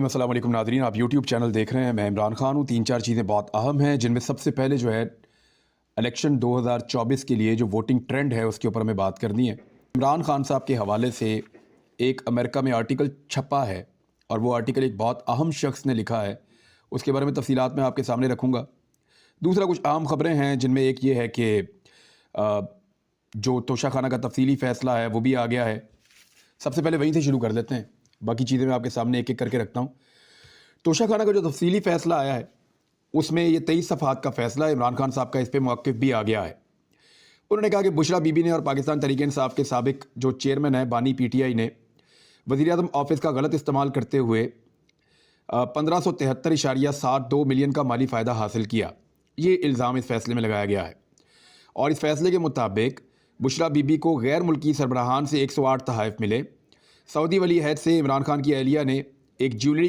अस्सलाम वालेकुम नाज़रीन, आप यूट्यूब चैनल देख रहे हैं। मैं इमरान खान हूँ। 3-4 चीज़ें बहुत अहम हैं, जिनमें सबसे पहले जो है इलेक्शन 2024 के लिए जो वोटिंग ट्रेंड है उसके ऊपर हमें बात करनी है। इमरान खान साहब के हवाले से एक अमेरिका में आर्टिकल छपा है और वो आर्टिकल एक बहुत अहम शख्स ने लिखा है। उसके बारे में तफसीलात मैं आपके सामने रखूँगा। दूसरा, कुछ आम ख़बरें हैं जिनमें एक ये है कि जो तोशाखाना का तफसीली फ़ैसला है वो भी आ गया है। सबसे पहले वहीं से शुरू कर लेते हैं, बाकी चीज़ें मैं आपके सामने एक एक करके रखता हूँ। तोशाखाना का जो तफसीली फ़ैसला आया है उसमें ये 23 सफ़हात का फ़ैसला है। इमरान खान साहब का इस पर मौक़िफ़ भी आ गया है। उन्होंने कहा कि बुशरा बीबी ने और पाकिस्तान तहरीक इंसाफ के साबिक जो चेयरमैन है बानी PTI ने वज़ीर-ए-आज़म ऑफ़िस का गलत इस्तेमाल करते हुए 1573.72 मिलियन का माली फ़ायदा हासिल किया। ये इल्ज़ाम इस फ़ैसले में लगाया गया है और इस फ़ैसले के मुताबिक बुशरा बीबी को गैर मुल्की सरबराहान से 108 तहाइफ़ मिले। सऊदी वली अहद से इमरान खान की अहलिया ने एक ज्वेलरी का